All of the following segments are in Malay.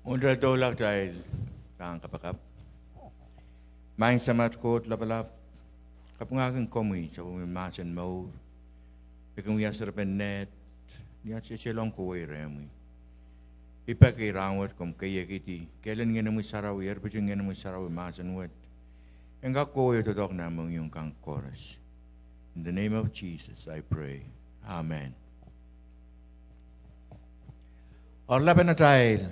Undra dolak dahil kang kapakap. Main samat kot lapalap. Kapungakan komi sa umimasan mo. Pekong yasar penet. Niya sisilong kuway remi. Ipakay rawat kom kaya kiti. Kailan nga namoy saraw yer. Pwede nga namoy saraw imasan wat. Engkak kuway totok namang yung kang chorus. In the name of Jesus, I pray. Amen. Orlapan na tayo.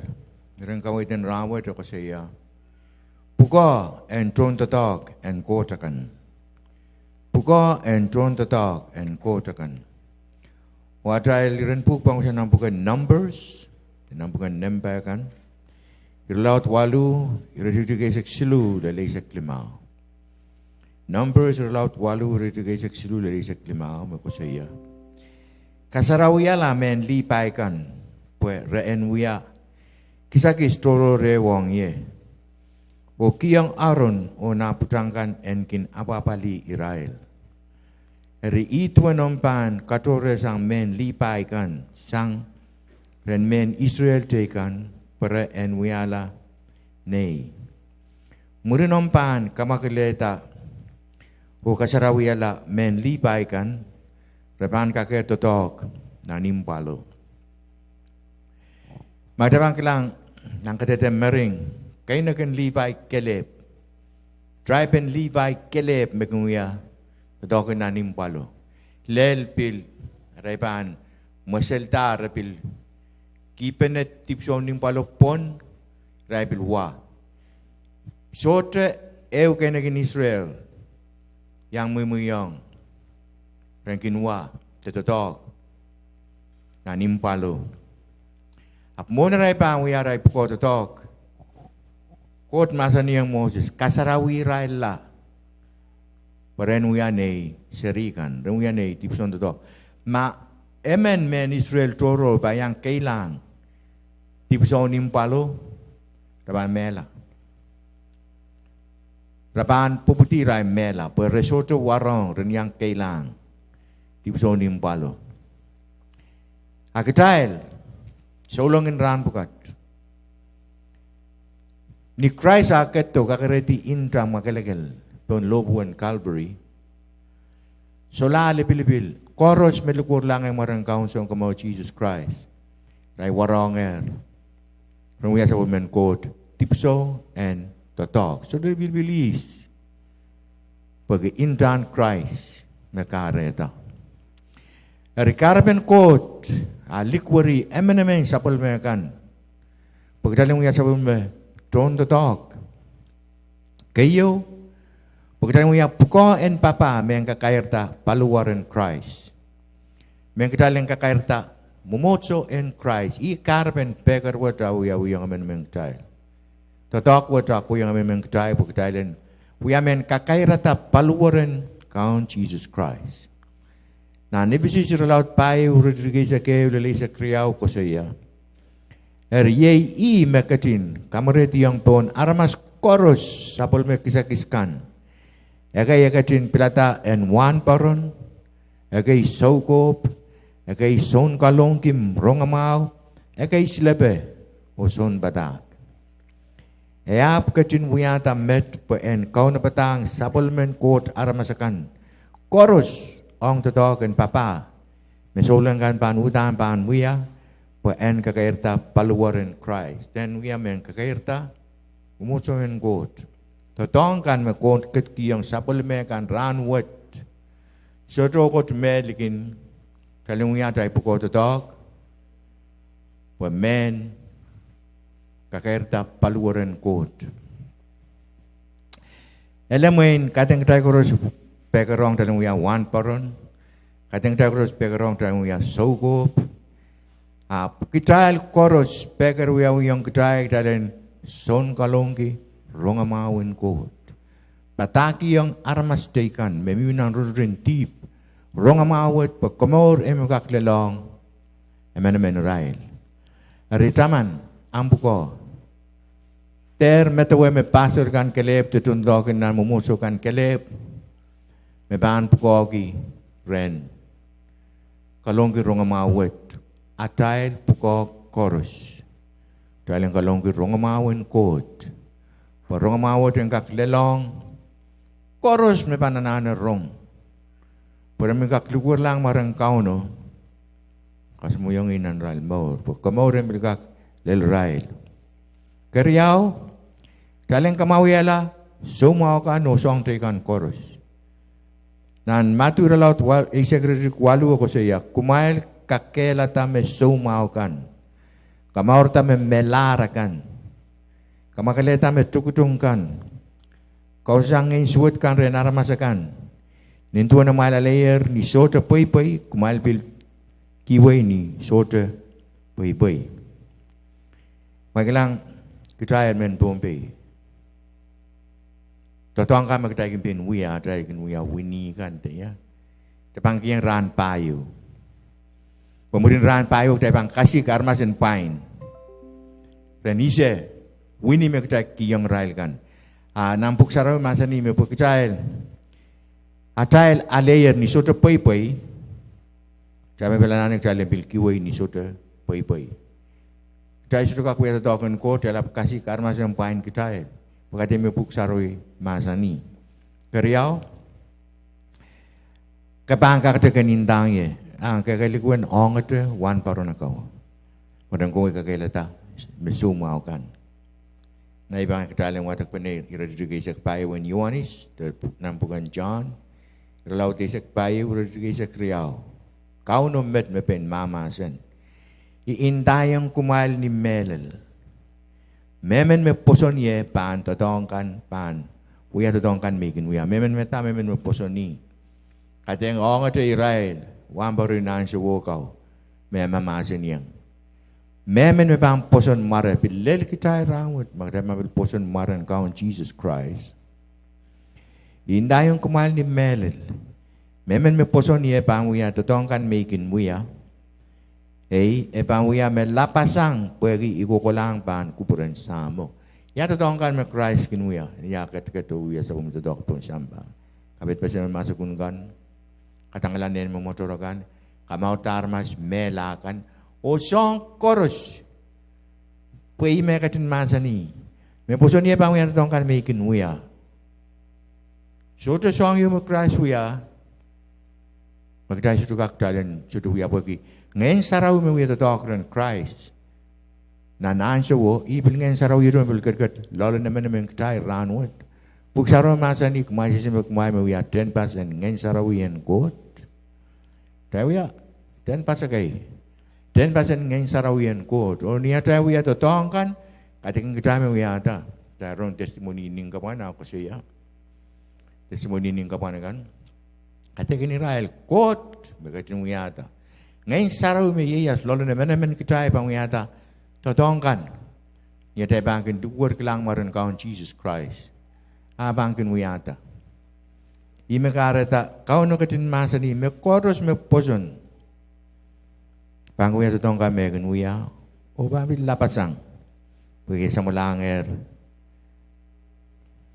Mereng kawitin rawat ako sa iya. Puka and tron tatak and kotakan. Puka and tron tatak and kotakan. Watay liran pukpang siya nampukan numbers. Nampukan nempakan. Irlaut walu. Iratitigay silu dalay sa klimaw. Numbers irlaut walu. Iratitigay silu dalay sa klimaw. Mako sa iya. Kasarawiya lamen lipaikan. Pwe reen wiya. Kisakis toro re wong ye. O kiyang aron o naputangkan enkin apapali Israel. Eri ituan ompan katore sang men lipaikan sang ren men Israel tekan pere en wiala nei. Murin ompan kamakileta o kasarawiala men lipaikan repan kakek totok na nimpalo. Madabang kilang nang katetem mering, kay nakan Levi Keleb. Triben Levi Keleb megunguya, totokin na nimpalo. Lel pil, raipan, maselta rapil. Kipenet tipson nimpalo pon, raipil wa. Sotre ew kay nakin Israel, yang mumuyong, rankin wa, totok, na nimpalo. Ap muna ray pa ang wiyaray po totok. Kot masa niyang Moses, kasarawi ray la. Paren wiyanay serikan, ren wiyanay tipson totok. Ma emen men Israel toro bayang kailang. Tipson nimpalo, raban mela. Raban puputi ray mela, per resoto warong ren yang kailang. Tipson nimpalo. Akitail, solongin ran bukat. Ni Christ aket to kakareti intra makalagel pon lobuan Calvary. Sola lepilipil. Koros melukur lang ang marang kaunsong kamaw Jesus Christ. Ray waronger. From we as a woman quote, tipso and totok. So there will be least. Pag intran Christ nakareta. Rekarben quote, liquori emenemen sapol mekan. Pagdaling mo yan sapol me, tron to talk. Kayo, pagdaling mo yan, puko and papa, may kakayarta, paluwaran Christ. May kadaling kakayarta, mumotso in Christ. Ikarben pekar wata, uyang amen tayo. Totok wata, uyang amen tayo, pagdaling, uyamen kakayarta, paluwaran count Jesus Christ. Na nifisi siralaut pai Rodriguez ke ulele sa kriau ko saya. Yei mekatin kamaret yang pon aramas koros sapol me kisakiskan. Yakatin pilata en wan paron. Yakai sokop. Yakai son kalong kim rongamau. Yakai silebe o son badak. Yap katin wiyata met po en kau na patang sapol men kot aramasakan. Koros ong totokan papa, mesolangan pan utan pan muya, po en kakairta paluwarin Christ. Then we amen kakairta, umusohin god. Totongkan me kon kitkiyang sapulme kan ranwat. Soto kot medlikin, kalunguya tayo po ko totok, po men kakairta paluwarin god. Alam mo yun, kateng tayo ko pekerong dalam wiya wan paron, kadang terus pekerong dalam wiya sogop, kita koros peker wiya yang kita dalam son kalongki rongamawin kohut, pataki yang armas tekan, meminan rurin tip, rongamawit pekomor emukak lelong, emen rail, ritaman ampuko. Ter metawe me pastor kan kelep tutundokin na mumusukan kelep. Meban pukogi ren. Kalongki rongamawet. Atail pukok koros. Daling kalong ki rongamawin kot. Parongamawin yung kaklelong. Koros may panananan rong. Pero may kaklugur lang marang kauno. Kasi mo yung inanral mo. Pagkamaw rin may kaklelrail. Kariyaw. Daling kamawiyala. Sumaw ka no song tekan koros. Nan maturalaut secretary walu ko siya. Kumail kakela tame sumaw kan. Kamaur tame melarakan. Kamakale tame tukutungkan. Kau sangin suat kan renaramasakan. Nintuan na malalayer ni sota pay kumail pil kiway ni sota pay. Magalang kitayan men pompe. Totong ka magtagin pin wiya wini kan ya. Tapang kiyang ran payo. Pemurin ran payo tapang kasih karmas and pine. Renise wini magtag kiyang rail kan. Nampuk saraw masa ni me pagkitail. Atail alayer ni sota pay. Sabi pala nanik tayo pil kiway ni sota pay. Tayo suka kuya tatokan ko telap kasih karmas and pine kitail. Pagkati may puksaroy masani. Kariyaw, kapang kakata kanindang ye, ang kakalikuan ongat wan paro na kao. Padang kung ikakailata, may sumaw kan. Na ibang katalang watak panay, iradugay sa kapayo ang Ioannis, nampukan John, iralaw tayo sa kapayo, iradugay sa Kriyaw. Kau no met me pen mamasan. Iindayang kumal ni Melel. Memen me poson ye pan totongkan pan. Uya totongkan mikin uya. Memen me poson ni. Kateng onga te Israel. Wambaru nan sa wokaw. Memamasin yang. Memen me pang poson mara. Pilel kita rawat. Magdama bil poson mara kawan Jesus Christ. Indayong kumal ni Melel. Memen me poson ye pang uya totongkan mikin uya. Epang uya me lapasang pwegi ikukulang pan kupuran samo. Ya totong kan me Christ kinuya. Ya kat uya sa umutodok pun samba. Kapit pa siya masukun kan. Katanggalan din mo motorokan. Kamau tarmas melakan. O song koros. Pwegi me katin masani. Me puson niya pang uya totong kan me kinuya. So to song yu me Christ uya. Magdaya sa tukak talent. So to uya pwegi. Ngayon saraw mo yung tatawag Christ. Na naansya wo, ibil ngayon saraw yun mo bilkat lalo naman naman kitay ranwat. Pag saraw masa ni kumain siya kumain mo yung 10% ngayon saraw yan God. Tayo ya, 10% kay. 10% ngayon saraw yan God. O niya tayo ya tatawag kan, kating kita mo yata. Tayo testimony ning kapan ako siya. Testimony ning kapan kan. Kating Israel, God, bagatin mo yata. Ngayon saraw may iyas, lolo naman kita pang yata, totongkan. Yata bangkin duwar kilang maran kaon Jesus Christ. Bangkin mo yata. Imekarata, kaon no katin masa ni, me koros me poson. Pang yata totongkan megan uya, o babil lapasang. Pagay sa mulanger,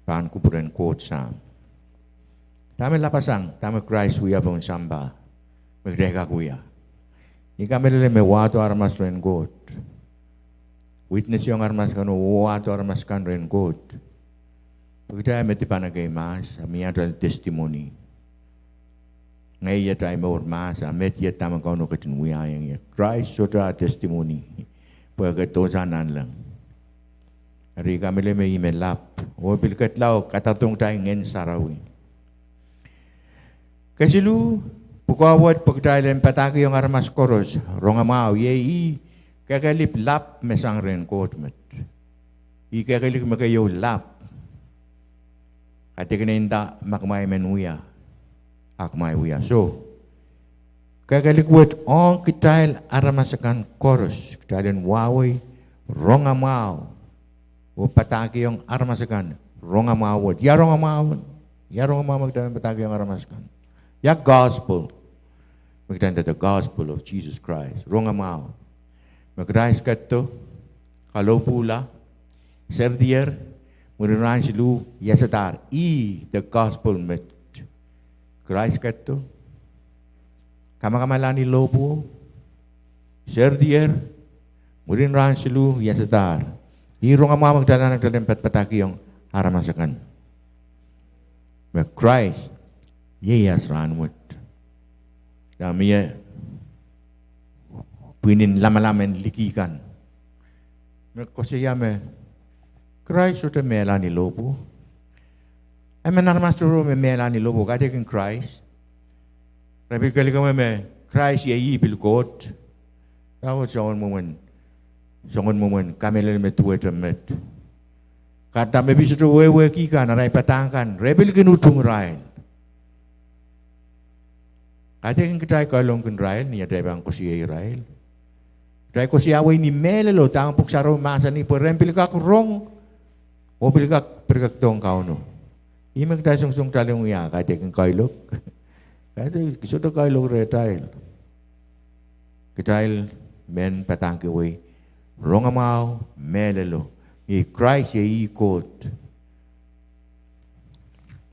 pang kupuran kot sam. Tama lapasang, tama Christ uya pang samba. Magdeka kuya. Ika melele me wato armas ren God. Witness yung armas kano wato armas kan ren God. Pagkita meti panagay mas, amiya dal testimony. Ngay tayo mo mas, amet ya tamang kano katinuyayang ya. Christ sotra testimony. Pagkatosanan lang. Ari ka melele me imelap. O bilkat lao katatong tayo ngen sarawin. Kasi lu pukawat pagdailan pataki yung armas koros, rongamao, yei, kakalip lap mesang ren kotmet. Ikakalip makayo lap. At ikinainda makmay menuya, akmay uya. So, kakalikwat on kitail aramasakan koros, kitailan waway, rongamao, o pataki yung aramasakan, rongamao, ya rongamao magdailan pataki yung aramasakan. Ya gospel. Magdanda the gospel of Jesus Christ. Rongamao. Magrais kato, kalopula, serdier, muriran silu, yasatar. The gospel met. Grais kato, kamakamalani lobo, serdier, muriran silu, yasatar. Irong ang mga magdala ng patpataki yung aramasakan. But Christ, yeyas ranwit. Dami ya, puinin lama-laman likikan. Kasi ya me, Christ sudah melani lobo. Armasuro me melani lobo, kaya kin Christ. Rabi kali kami me, Christ yeyi bilkot. Tahu songon momen kami lele me tuwe temet. Kata me bisu tu wewe kikan arai patangkan rebel kenutung rail. Kata yang kita kalong ken rail ni ada bang kosi rail. Rai kosi awai ni mele lo tang puk saro masa ni perempil ka kurong. Mobil ka pergak dong kau no. Ima kita sung talung ya kata yang kailok. Kata kisoto kailok retail. Kitail men patang kewe. Rongamau mele lo. I Christ ye ikut.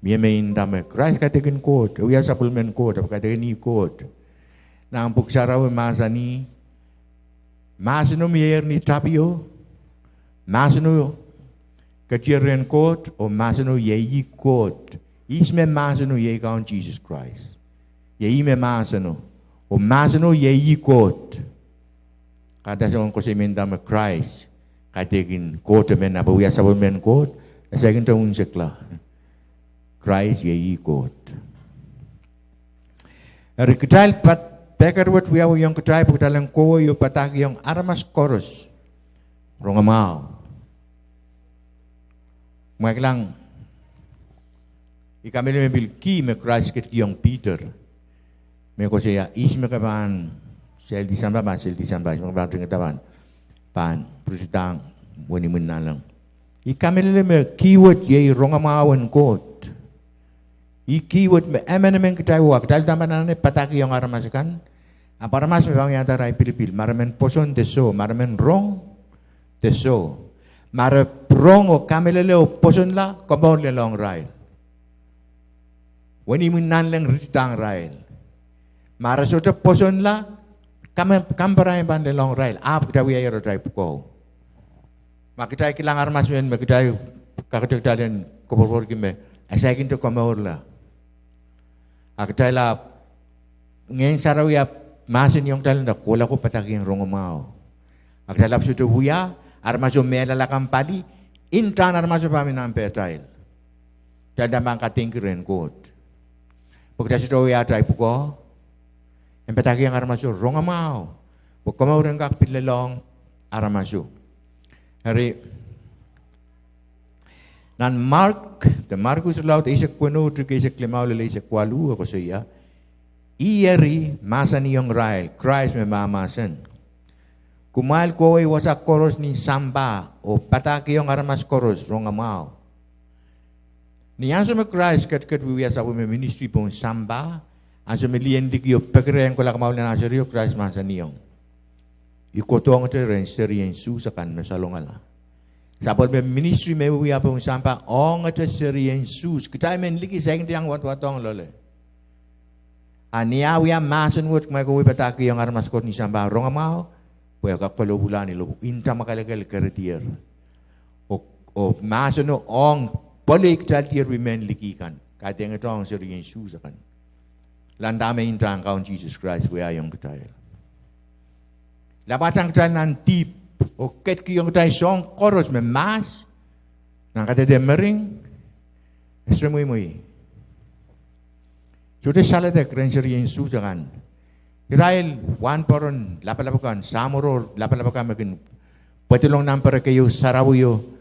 Mie main dame Christ katakan ikut. Uya supplement ikut. Apa katakan ikut. Nampuk sarawe masa ni. Masa no mier ni tapio. Masa no keciren ikut. O masa no ye ikut. Isme masa no ye kaun Jesus Christ. Ye ime masa no. O masa no ye ikut. Kata seorang kosemen dame Christ. Katakan kot men apa uya sabun men kot, saya kena tahu seklah. Christ ye kot. Hari ketail pat pekar buat uya yang ketail putalang ko yo pataki yang aramas koros, rongamau. Maklang, ikamil membil ki me Christ ket yang Peter. Meko saya is me kapan sel disamba, mengapa dengan taban. Pan persidang wani menalang. Ikamele me keyword ye rongamawan kot. I keyword me emenemen kita wak dal damanane pataki yang aramasakan. Apa ramas me bang yang tarai pilipil. Maramen poson deso, maramen rong deso. Mara prong o kamele o poson la komor le long rail. Wani menalang ritang rail. Mara sota poson la Kamparan yang bandel long rail, apa kita wiaya rodai pukau. Mak kita kilang armas men, mak kita kakak dan kubur kime, saya kintu komor lah. Kita lah ngeng sarawia masin yang dalam dah kola ko patakin rongomau. Kita lah sudah huya, armas mela lah kampadi, intan armas pamin ampe tail. Jadi mangkat tingkiren kot. Kita sudah huya rodai pukau. Yang petaki yang aramasu rongamau, bukamau rengkak pilelong aramasu. Hari nan the Markus laut isek kuno tu isek lemau lele isek kualu ako saya. Ieri masa ni yung rail, Christ me mamasen. Kumail ko ay wasak koros ni samba o pataki yung aramas koros rongamau. Niyan sa Christ kat wiya sa me ministry pong samba. Anso milian di kiyo pekeren ko lang kamawala na seryo Christ masa niyong. Ikoto ang ito rin seryen susakan masalongala. Sapot may ministry may uwiya pong sampa ang ito seryen sus. Kita men liki sa hindi ang wat-watong lole. Aniya uwiya masan wot may kuwi pataki yung armas ko ni sampa rongamaw. Puya kakalobulan ni lobo. Inta makalakal karetier. O masan no ang balik taltier wimen likikan. Kaya nga ito ang seryen susakan. Landame intrang kaun Jesus Christ we ayong ketail. Lapatang ketail nan deep o ket ki yung ketail song koros me mas nang kata de mering esremui. Sudah salah de krenser yang sujangan. Israel wan poron lapalapakan samuro lapalapakan makin patulong nampara kayo sarabuyo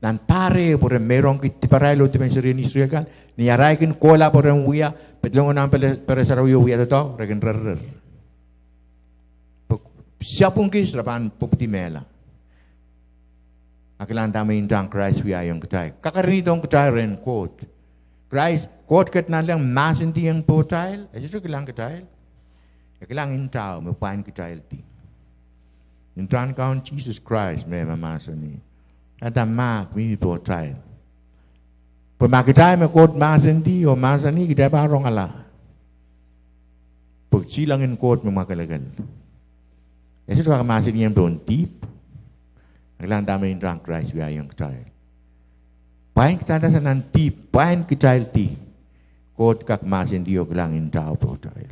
nan pare por merong kit paralo ti mensirin Israel kan ni araikin kola por uya petlong nan para sarabuyo uya to regen rer. Siapun kis rapan popti mela. Akilan tama indang Christ uya yung ketay. Kakarinitong ketay ren quote. Christ quote ket nan lang masinti yang potail. Itu kilang ketay. Kilang intao me pain ketay ti. Intran kaun Jesus Christ me mamasa ni. Ada mak mi potail. Pemakitay me quote masinti o masani kita parong ala. Pagsilangin quote me makalagal. Itu suka masin yang don deep. Kelang dami indang Christ we ayang kecil. Pain kita ada nanti, pain kecil ti. Kot kak masin dia kelang indau kecil.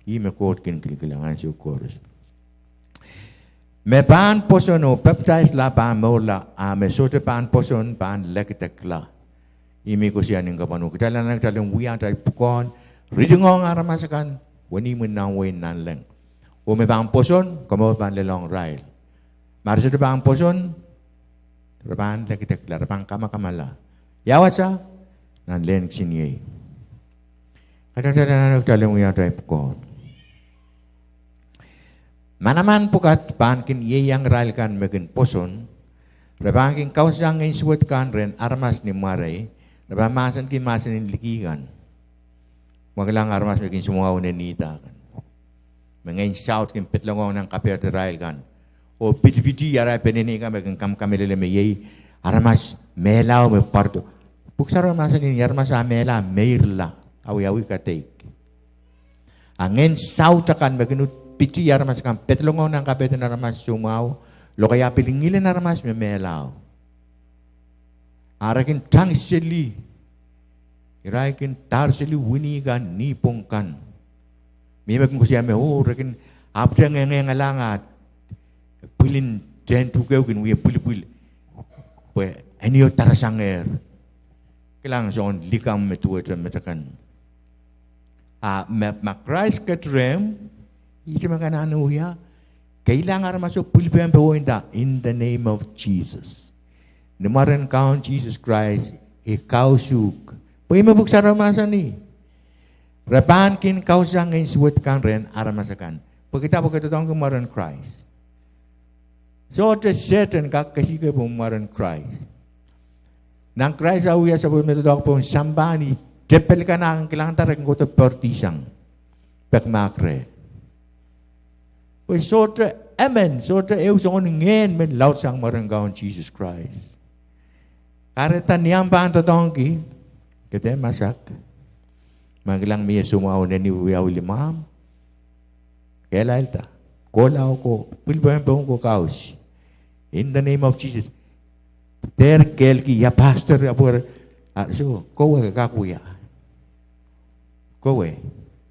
Ime kot kin kelangan syukur. Me pan posono baptize la pan mola me sote pan poson pan lekitekla. Imi ko siya ning kapanu kita lang dalam wiya dari pukon ridingong aramasakan wani menang wen nan leng. O me pan poson kamo pan lelong rail. Mari sote pan poson pan lekitekla pan kama-kamala. Yawasa nan len sini. Kadang-kadang dalam wiya dari pukon. Manaman pukat pankin ye yang railkan mekin poson, rebankin kausang in suatkan ren armas ni marai, rebamasan kin masan in likigan. Magalang armas mekin semua unenita kan. Mengain saut kin petlongong ng kapit railkan. O piti-piti yarai penenikan mekin kam-kamelele me ye armas melaw me parto. Buksar armasan in armas mela meirla awi-awi katek. Angin saut akan mekin piti armas kan petlongon ng kapete na armas sumaw lo kaya pilingilin na armas may melaw arakin tang sili irakin tar sili winigan nipongkan mimag ko siya me rakin apta ngalangat pilin tentu gawin wiya puli we eniyo tarasanger kailangan son likam metuwa metakan Christ katrem iti mga nanuya, kailangan masuk pulpihan pewinda in the name of Jesus. Namaran kaon Jesus Christ, ikaw suk. Pwede mabuksa ramasan ni. Rapan kin kausang ngayon suwat kan rin aramasakan. Pagkita tong kumaran Christ. So, the Satan kakasi ka pumaran Christ. Nang Christ awiya sa metodok po sambani, tepel ka na ang kailangan tarik ko ito pertisang. Pagmakre. Pwede sotra, amen, sotra ew sa ngen men laut sang maranggaon Jesus Christ. Kareta niyang pa ang totongki, kita masak. Maglang miya sumaw na niwiyaw limam. Kaya ta, kolaw ko, pilbayan pa ko kaus. In the name of Jesus. Ter kelki, ya pastor, apur, so, kowe kakakuya. Kowe,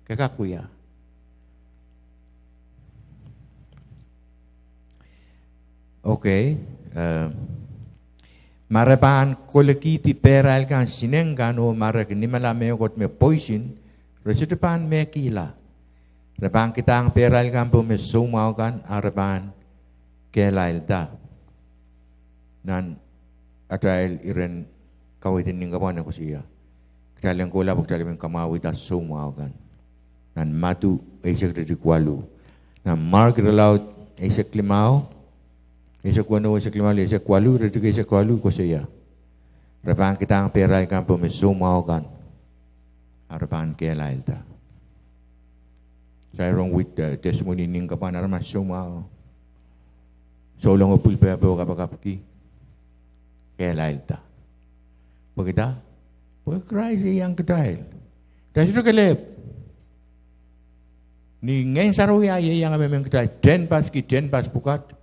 kakakuya. Okay. Marapan kolekiti peral kan sinenggan o marak ni malame kot me poisin resitupan me kila. Rapan kita ang peral kan po me sumaw kan arapan kelail ta. Nan atail iren kawitin ning kapan ako siya. Kailang ko labok talim kamawi ta sumaw kan. Nan matu isek de kwalu. Nan mark relaut isek limao. Isa kuano isa klimal isa kwalu retuke isa kwalu ko siya. Rapan kita ang peral kan po sumaw kan. Arapan kelail ta. Saya wrong with the testimony ning kapan araman sumaw. So long pulpe po kapakapki. Kelail ta. Pagkita, Christ yang ketail. Dan sudah kelep. Ni ngayon saruya yang kami mengketail. Den pas pukat.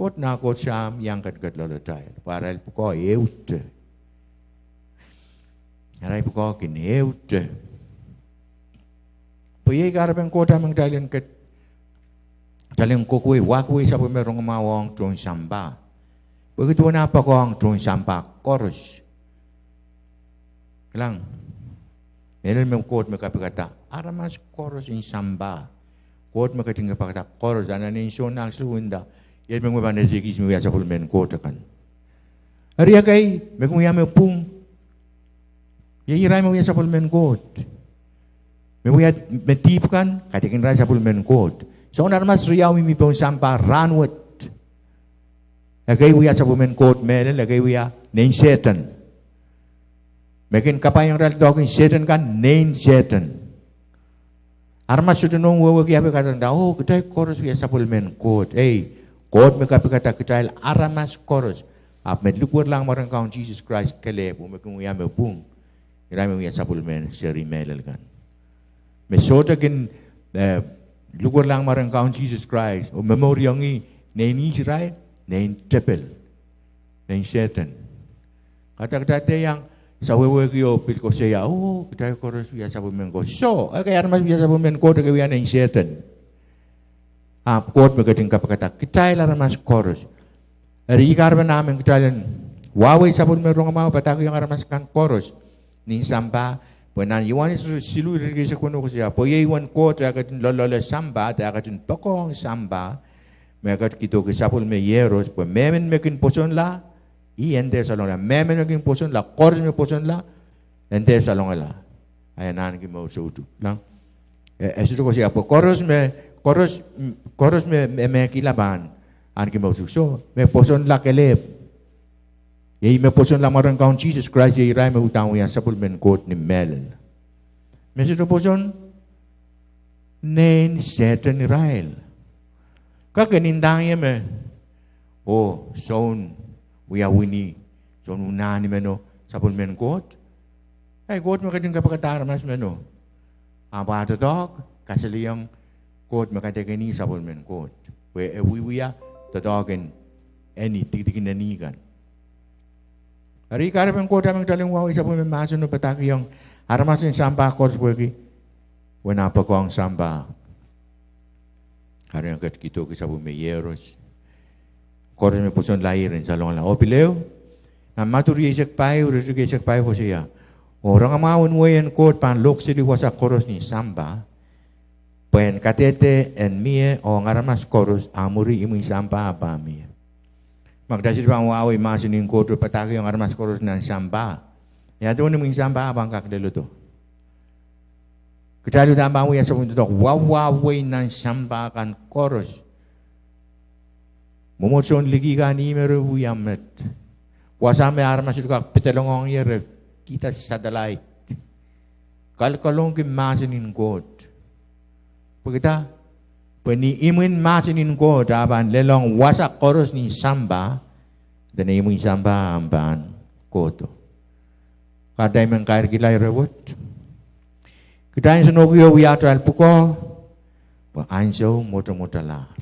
Kot na kot siyam yang kat lolotai. Para el puko eute. Aray puko kin eute. Puye garapeng kota mengdalin kat daling kukui wakui sa pumerong mawang tuong samba. Begitu na pa ko ang tuong samba chorus. Kelang. Meron mong kot makapagata. Aramas chorus in samba. Kot makatingga pakata chorus. Ananin siya na suunda. Yan mga manasigis mo yan sa pulmen ko takan. Ariya kay, may kung yan may pung. Yayiray mo yan sa pulmen ko. May mga matip kan, katikin rin sa pulmen ko. So, narmas riyaw mi pong sampa ranwat. Lagay mo yan sa pulmen ko, meron, lagay mo yan, nain Satan. Mekin kapayang ral dokin, Satan kan, nain Satan. Armas sudah nung wawag yabi katanda, oh, kita chorus yan sa pulmen ko. God makapikata kitail aramas chorus. Ap medlukur lang marang kaun Jesus Christ kalep. Umakumuya me pung. Iray mo yan sa pulmen seri melal kan. Mesota kin lukur lang marang kaun Jesus Christ. O memoryang i naini siray Nain tepel. Nain setan. Kata-kata yang sawewe kyo pil ko saya, oh, kita koros biasa bumen ko. So, kaya armas biasa bumen ko de kaya nain setan. Kot magating kapakata. Kita armas koros. Ari karban namin kita waway sa bumen rong mau patako yang armas kan koros. Ning samba Buenan iwan silu rin sa kuno ko siya. Po iwan ko ta katin lolola samba ta katin pokong samba. Mekat kito kisapul me yeros po memen mekin poson la I ente salong la memen mekin poson la kors me poson la ente salong la. Ayan ki mo sudu lang. Eso ko siya po koros me kilaban an ki mo so me poson la kelep. Yai me poson la marang kaun Jesus Christ yai rai me utang yan sapul men kot ni mel. Meso to poson nen setan Israel. Kaganindang yan me. Oh, son uya wini son unani meno sapul men kot. Ay kot me kading kapakatara mas meno. Apa to dog kasaliyang kot me kadegani sapul men kot. We wiya to dog en any tigitigin nanigan. Hari karang kota yang dalam wawai sapu masuk nu petaki yang haramasin sampah kors pergi, wenapa kong sampah. Karang kat kita ke sapu meyeros, kors me puson lahir in salong la. Opileu, nama tu riesek pai, riesek pai hosia. Orang amawon wayan kot pan lok sili wasa kors ni sampah. Pen katete en mie o ngaramas kors amuri imu sampah apa mie. Magdasir pa ang waway masinin ko to pataki yung armas koros ng samba. Ya doon yung samba abang kakdelo to. Kita doon ang waway sa punto to wawaway ng samba kan koros. Mumotson ligi ka ni meron wuyamet. Wasame armas ito kak pitalongong yere kita sa dalay. Kalkalong kim masinin ko. Pagkita Paniimin masinin ko daban lelong wasak koros ni samba dan imun samba amban koto. Kadai mengkair gilai rewot. Kita yang senogyo wiatral puko, ba anso moto-moto lar.